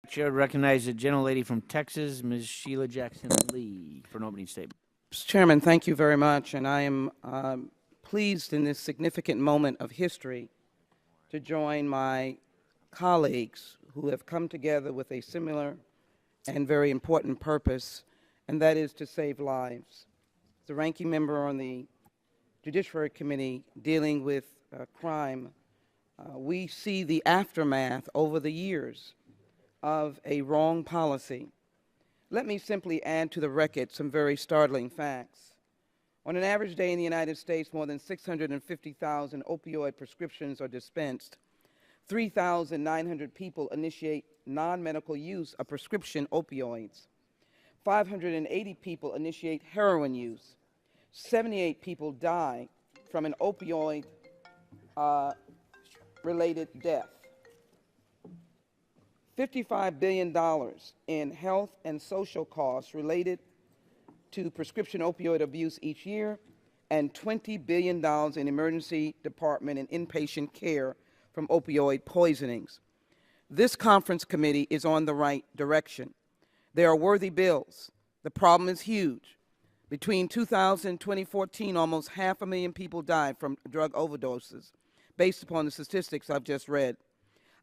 Chair recognizes the gentlelady from Texas, Ms. Sheila Jackson Lee, for an opening statement. Mr. Chairman, thank you very much, and I am pleased in this significant moment of history to join my colleagues who have come together with a similar and very important purpose, and that is to save lives. As the ranking member on the Judiciary Committee dealing with crime, we see the aftermath over the years of a wrong policy. Let me simply add to the record some very startling facts. On an average day in the United States, more than 650,000 opioid prescriptions are dispensed. 3,900 people initiate non-medical use of prescription opioids. 580 people initiate heroin use. 78 people die from an opioid-related death. $55 billion in health and social costs related to prescription opioid abuse each year, and $20 billion in emergency department and inpatient care from opioid poisonings. This conference committee is on the right direction. There are worthy bills. The problem is huge. Between 2000 and 2014, almost 500,000 people died from drug overdoses, based upon the statistics I've just read.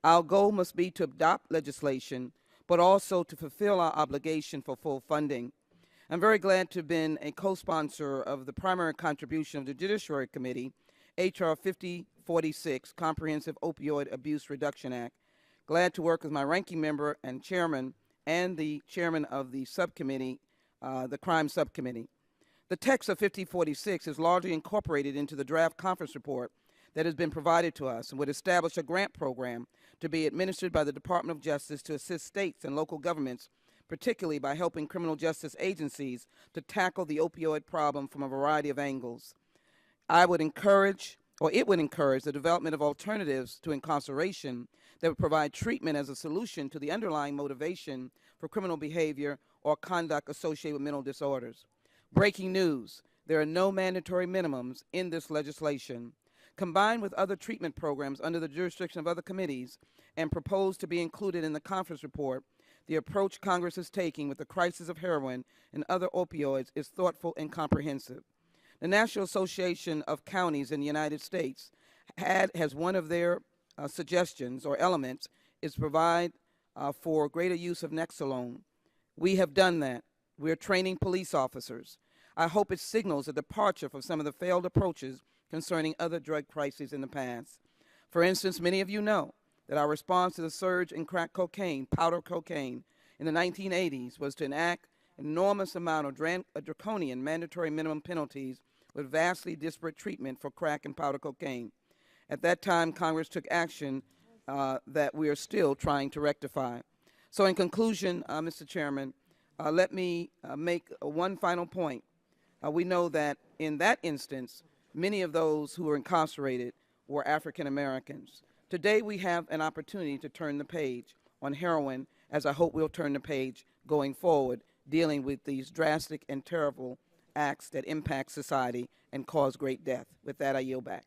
Our goal must be to adopt legislation, but also to fulfill our obligation for full funding. I'm very glad to have been a co-sponsor of the primary contribution of the Judiciary Committee, H.R. 5046, Comprehensive Opioid Abuse Reduction Act. Glad to work with my ranking member and chairman and the chairman of the subcommittee, the crime subcommittee. The text of 5046 is largely incorporated into the draft conference report that has been provided to us and would establish a grant program to be administered by the Department of Justice to assist states and local governments, particularly by helping criminal justice agencies to tackle the opioid problem from a variety of angles. It would encourage the development of alternatives to incarceration that would provide treatment as a solution to the underlying motivation for criminal behavior or conduct associated with mental disorders. Breaking news: there are no mandatory minimums in this legislation. Combined with other treatment programs under the jurisdiction of other committees and proposed to be included in the conference report, the approach Congress is taking with the crisis of heroin and other opioids is thoughtful and comprehensive. The National Association of Counties in the United States has one of their suggestions or elements is provide for greater use of Nexalone. We have done that. We're training police officers. I hope it signals a departure from some of the failed approaches concerning other drug crises in the past. For instance, many of you know that our response to the surge in crack cocaine, powder cocaine, in the 1980s was to enact an enormous amount of draconian mandatory minimum penalties with vastly disparate treatment for crack and powder cocaine. At that time, Congress took action that we are still trying to rectify. So in conclusion, Mr. Chairman, let me make one final point. We know that in that instance, many of those who were incarcerated were African Americans. Today we have an opportunity to turn the page on heroin, as I hope we'll turn the page going forward, dealing with these drastic and terrible acts that impact society and cause great death. With that, I yield back.